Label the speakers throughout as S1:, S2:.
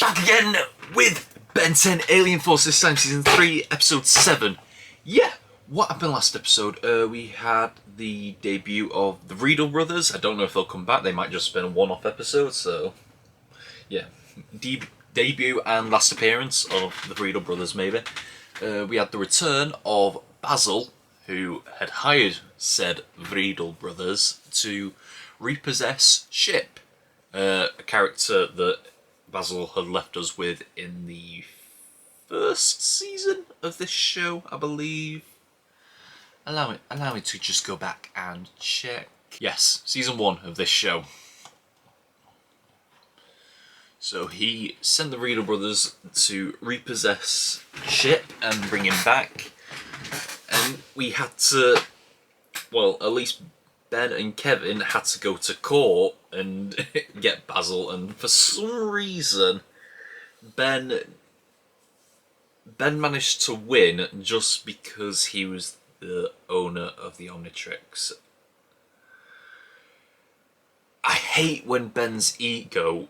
S1: back again with Ben 10 Alien Force, this time Season 3, Episode 7. Yeah, what happened last episode? We had the debut of the Riedel brothers. I don't know if they'll come back, they might just spend a one-off episode, so... yeah, debut and last appearance of the Riedel brothers, maybe. We had the return of Basil, who had hired said Riedel brothers to repossess Ship. A character that Basil had left us with in the first season of this show, I believe. Allow me to just go back and check. Yes, season 1 of this show. So he sent the Riedel brothers to repossess Ship and bring him back. And we had to, well, at least Ben and Kevin had to go to court and get Basil, and for some reason Ben managed to win just because he was the owner of the Omnitrix. I hate when Ben's ego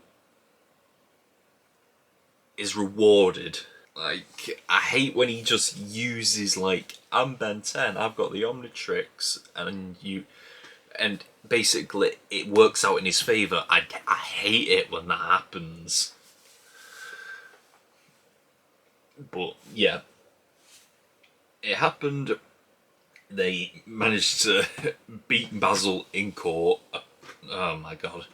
S1: is rewarded. Like, I hate when he just uses, like, I'm Ben 10, I've got the Omnitrix, and basically it works out in his favour. I hate it when that happens. But yeah, it happened. They managed to beat Basil in court. Oh my god.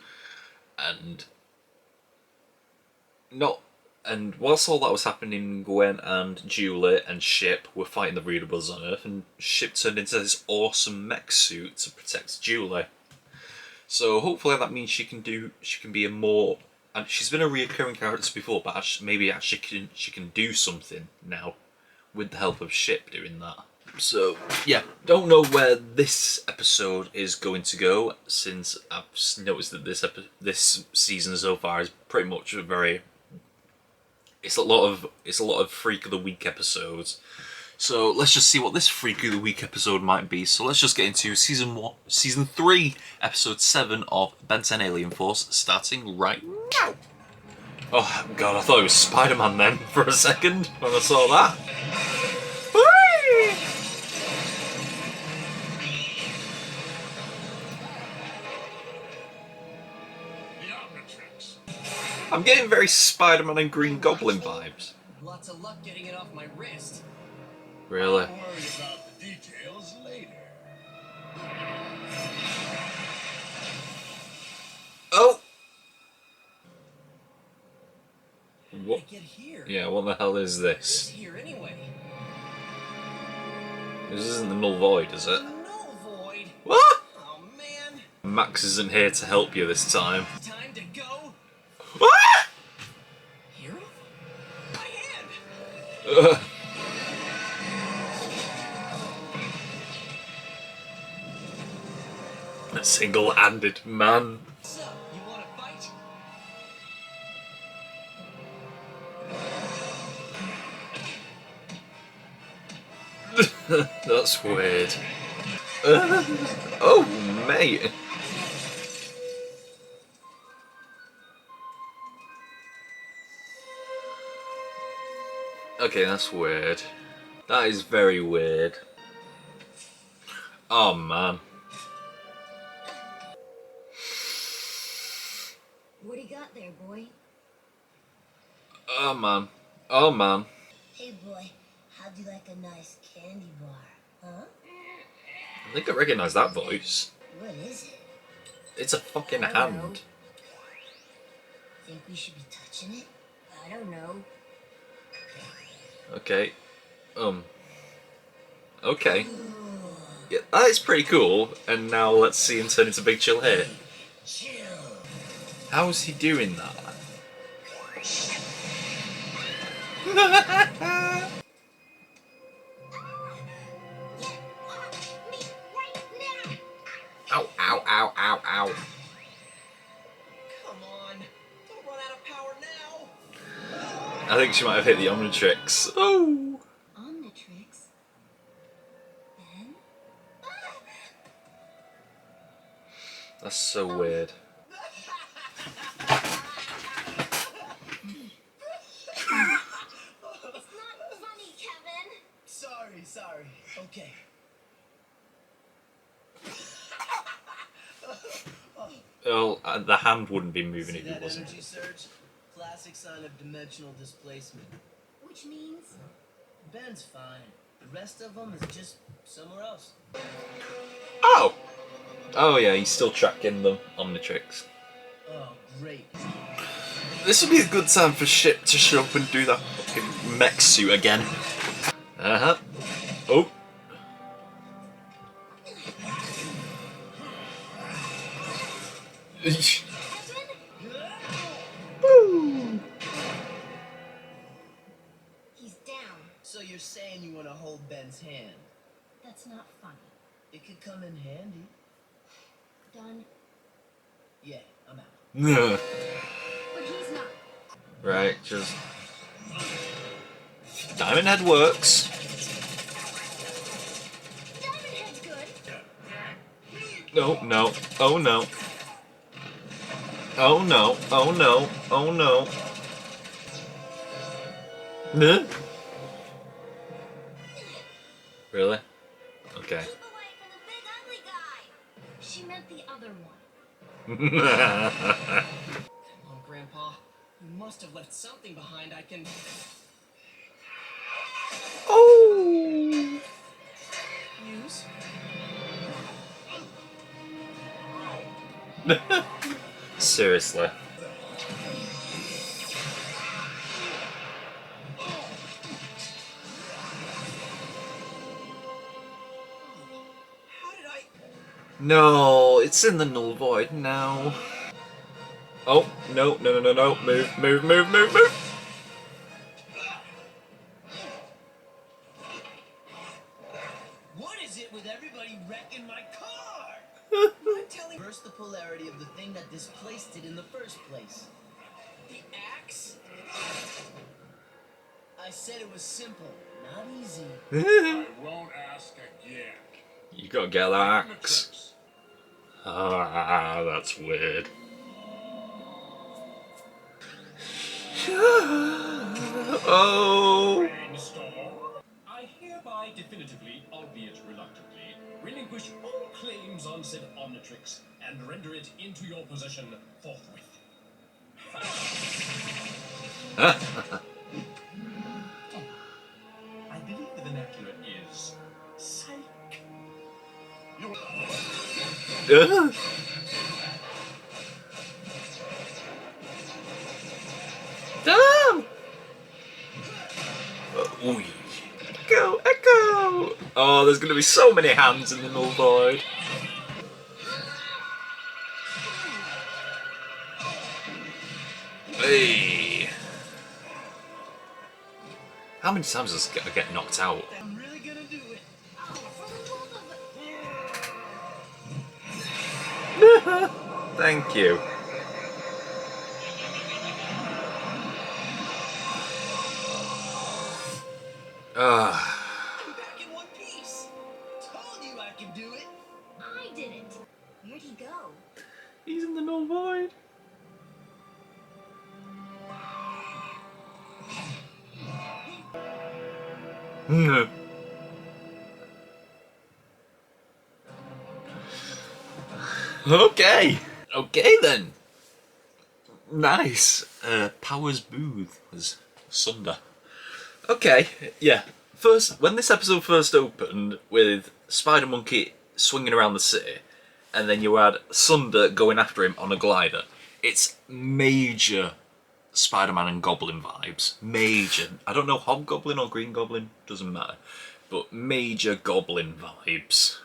S1: And whilst all that was happening, Gwen and Julie and Ship were fighting the Riedel brothers on Earth, and Ship turned into this awesome mech suit to protect Julie. So hopefully that means she can be a more, and she's been a reoccurring character before, but maybe she can do something now with the help of Ship doing that. So yeah, don't know where this episode is going to go, since I've noticed that this season so far is pretty much a very... It's a lot of Freak of the Week episodes. So let's just see what this Freak of the Week episode might be. So let's just get into Season 3, Episode 7 of Ben 10 Alien Force, starting right now. Oh god, I thought it was Spider-Man then for a second when I saw that. I'm getting very Spider-Man and Green Goblin vibes.
S2: Lots of luck getting it off my wrist.
S1: Really?
S3: I'll worry about the details later.
S1: Oh!
S2: What? Get here?
S1: Yeah, what the hell is this?
S2: Here anyway.
S1: This isn't the Null Void, is it?
S2: Null Void?
S1: What?
S2: Oh man.
S1: Max isn't here to help you this time.
S2: Time to go.
S1: What?
S2: Hero? My hand.
S1: A single-handed man.
S2: So, you want to fight?
S1: That's weird. Oh, mate. Okay, that's weird. That is very weird. Oh, man.
S4: What do you got there, boy?
S1: Oh, man. Oh, man.
S4: Hey, boy, how'd you like a nice candy bar, huh?
S1: I think I recognise that voice.
S4: What is it?
S1: It's a fucking
S4: I don't know.
S1: hand.
S4: Think we should be touching it? I don't know.
S1: Okay. Okay. Yeah, that is pretty cool. And now let's see him turn into Big Chill here. How is he doing that? Ow, ow, ow, ow, ow.
S2: Come on. Don't run out of power now.
S1: I think she might have hit the Omnitrix. Oh!
S4: Omnitrix? Ben?
S1: That's so weird.
S2: Okay.
S1: Well, the hand wouldn't be moving
S2: See
S1: if it
S2: that
S1: wasn't.
S2: energy surge? Classic sign of dimensional displacement.
S4: Which means
S2: Ben's fine. The rest of them is just somewhere else.
S1: Oh! Oh yeah, he's still tracking the Omnitrix.
S2: Oh, great.
S1: This would be a good time for Ship to show up and do that fucking mech suit again. Uh-huh. Oh. Woo!
S4: he's down.
S2: So you're saying you want to hold Ben's hand?
S4: That's not funny.
S2: It could come in handy.
S4: Done.
S2: Yeah, I'm out.
S1: Yeah.
S4: But he's not.
S1: Right, just... Diamond Head works.
S4: Diamond Head's good.
S1: No, no. Oh no. Oh no. Oh no. Oh no. Nah. Really? Okay.
S4: Keep away from the big ugly guy. She meant the other one.
S2: Come on, Grandpa. You must have left something behind I can...
S1: Oh!
S2: use.
S1: Seriously.
S2: How did I...
S1: No, it's in the null void now. Oh, no, no, no, no, no. Move, move, move, move, move.
S2: What is it with everybody wrecking my car? I'm telling... Reverse the polarity of the thing that displaced it in the first place. The axe? I said it was simple, not easy.
S3: I won't ask again.
S1: You gotta get that axe.
S3: Omnitrix.
S1: Ah, that's weird. Oh!
S3: Brainstorm. I hereby definitively, albeit reluctantly, relinquish all claims on said Omnitrix and render it into your possession forthwith. I believe the vernacular is psych. You
S1: Damn! Ooh. Echo, echo! Oh, there's gonna be so many hands in the null void. Hey! How many times does I get knocked out?
S2: I'm really gonna do it.
S4: Oh, for the love of it.
S1: Thank you.
S2: I'm back in one piece. Told you I could do it.
S4: I didn't. Where'd he go?
S1: He's in the null void. Okay. Okay then. Nice. Powers Booth was Sunder. Okay, yeah. First, when this episode first opened with Spider Monkey swinging around the city, and then you had Sunder going after him on a glider, it's major Spider-Man and Goblin vibes. Major. I don't know, Hobgoblin or Green Goblin, doesn't matter. But major Goblin vibes.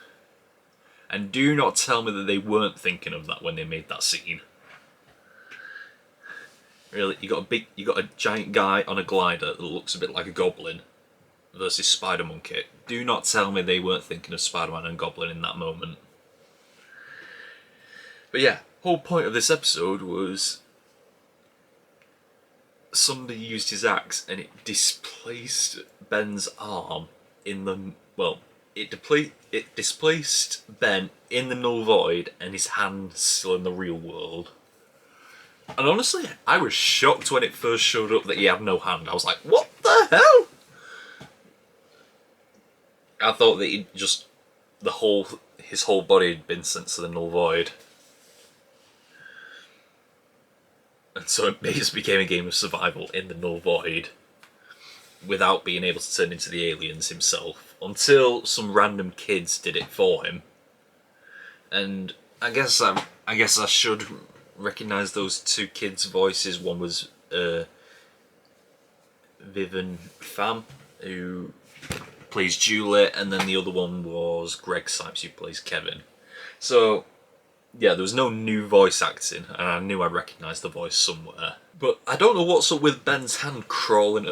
S1: And do not tell me that they weren't thinking of that when they made that scene. Really, you got a giant guy on a glider that looks a bit like a goblin versus Spider Monkey. Do not tell me they weren't thinking of Spider-Man and Goblin in that moment. But yeah, whole point of this episode was Sunder used his axe and it displaced Ben's arm in the... well, it displaced Ben in the null void and his hand still in the real world. And honestly, I was shocked when it first showed up that he had no hand. I was like, what the hell? I thought that he just his whole body had been sent to the null void, and so it just became a game of survival in the null void, without being able to turn into the aliens himself, until some random kids did it for him. And I guess I should recognise those two kids' voices. One was Vivian Pham, who plays Juliet, and then the other one was Greg Sipes, who plays Kevin. So yeah, there was no new voice acting, and I knew I recognised the voice somewhere. But I don't know what's up with Ben's hand crawling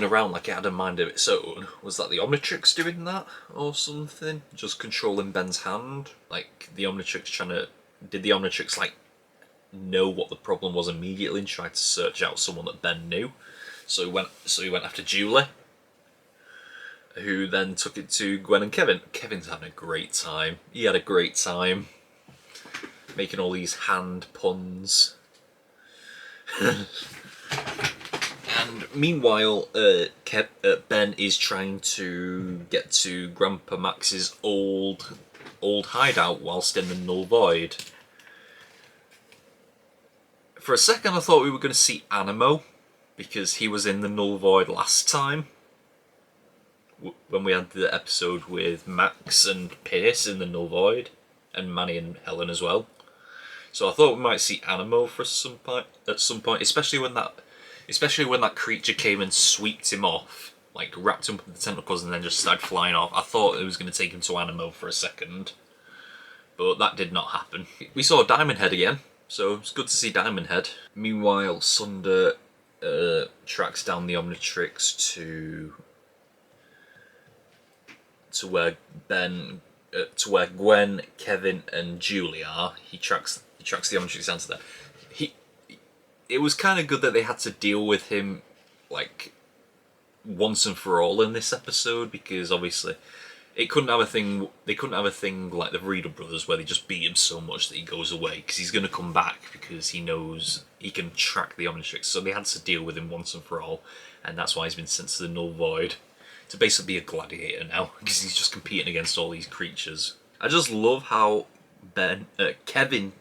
S1: around like it had a mind of its own. Was that the Omnitrix doing that or something? Just controlling Ben's hand? Like the Omnitrix did the Omnitrix like know what the problem was immediately and tried to search out someone that Ben knew? So he went after Julie, who then took it to Gwen and Kevin. Kevin's having a great time. He had a great time making all these hand puns. And meanwhile, Ben is trying to get to Grandpa Max's old hideout whilst in the null void. For a second I thought we were going to see Animo, because he was in the null void last time, when we had the episode with Max and Pierce in the null void, and Manny and Helen as well. So I thought we might see Animo at some point, especially when that creature came and swept him off, like wrapped him up with the tentacles and then just started flying off. I thought it was going to take him to Animo for a second, but that did not happen. We saw Diamond Head again, so it's good to see Diamond Head. Meanwhile, Sunder tracks down the Omnitrix to where Gwen, Kevin, and Julie are. He tracks the Omnitrix down to there. It was kind of good that they had to deal with him like once and for all in this episode, because obviously they couldn't have a thing like the Reader Brothers where they just beat him so much that he goes away, because he's going to come back because he knows he can track the Omnitrix. So they had to deal with him once and for all, and that's why he's been sent to the null void to basically be a gladiator now, because he's just competing against all these creatures. I just love how Kevin,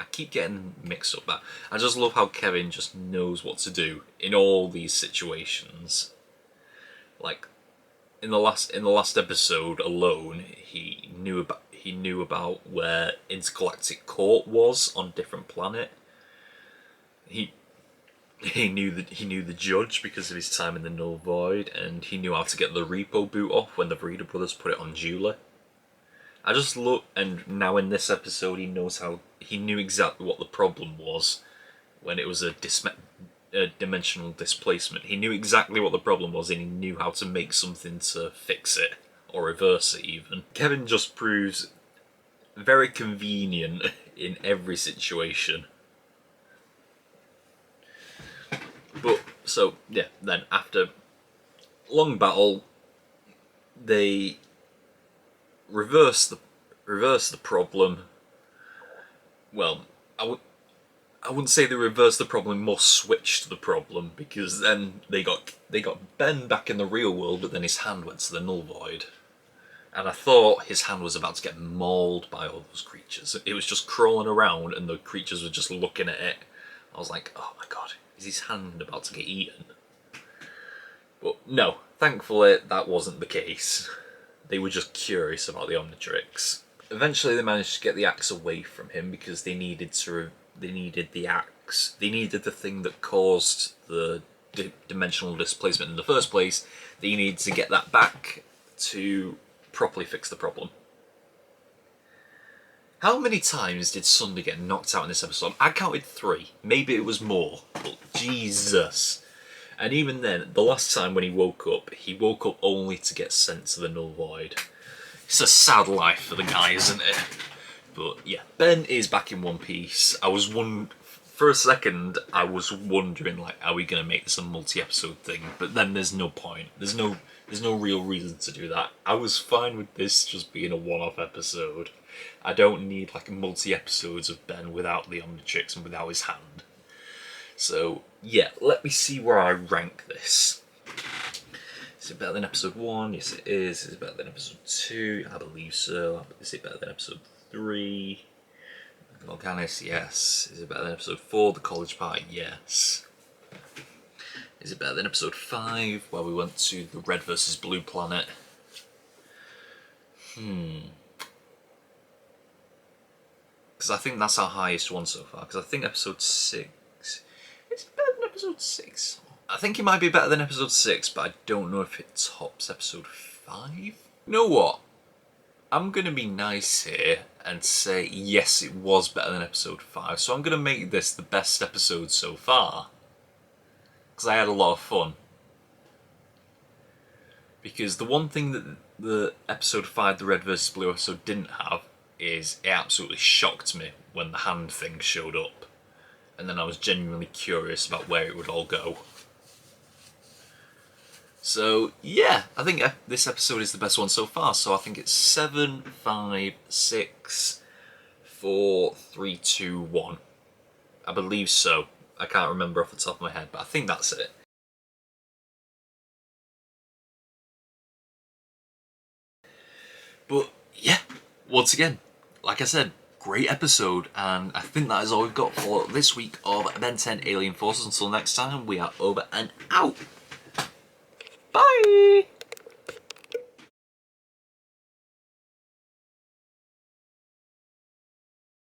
S1: I keep getting mixed up that. I just love how Kevin just knows what to do in all these situations. Like in the last episode alone, he knew about where Intergalactic Court was on a different planet. He knew the judge because of his time in the null void, and he knew how to get the repo boot off when the Reader Brothers put it on Julie. I just look, and now in this episode he knew exactly what the problem was when it was a dimensional displacement. He knew exactly what the problem was, and he knew how to make something to fix it, or reverse it even. Kevin just proves very convenient in every situation. But, so, yeah, then after long battle, they reverse the problem. Well, I wouldn't say they reversed the problem, more switched the problem, because then they got Ben back in the real world, but then his hand went to the null void. And I thought his hand was about to get mauled by all those creatures. It was just crawling around and the creatures were just looking at it. I was like, oh my god, is his hand about to get eaten? But no, thankfully that wasn't the case. They were just curious about the Omnitrix. Eventually they managed to get the axe away from him, because they needed the axe. They needed the thing that caused the dimensional displacement in the first place. They needed to get that back to properly fix the problem. How many times did Sunder get knocked out in this episode? I counted 3. Maybe it was more, but Jesus. And even then, the last time when he woke up only to get sent to the null void. It's a sad life for the guy, isn't it? But yeah, Ben is back in one piece. For a second, I was wondering, like, are we going to make this a multi-episode thing? But then there's no point. There's no real reason to do that. I was fine with this just being a one-off episode. I don't need like multi-episodes of Ben without the Omnitrix and without his hand. So yeah, let me see where I rank this. Is it better than episode 1? Yes it is. Is it better than episode 2? I believe so. Is it better than episode 3? Volcanis? Yes. Is it better than episode 4? The college party? Yes. Is it better than episode 5, where we went to the red versus blue planet? Because I think that's our highest one so far. Because I think episode 6... Is it better than episode 6? I think it might be better than episode 6, but I don't know if it tops episode 5. You know what? I'm going to be nice here and say yes, it was better than episode 5. So I'm going to make this the best episode so far. Because I had a lot of fun. Because the one thing that the episode 5, the red versus blue episode, didn't have is it absolutely shocked me when the hand thing showed up. And then I was genuinely curious about where it would all go. So yeah, I think this episode is the best one so far. So I think it's 7, 5, 6, 4, 3, 2, 1. I believe so. I can't remember off the top of my head, but I think that's it. But yeah, once again, like I said, great episode, and I think that is all we've got for this week of Ben 10 Alien Forces. Until next time, we are over and out. Bye!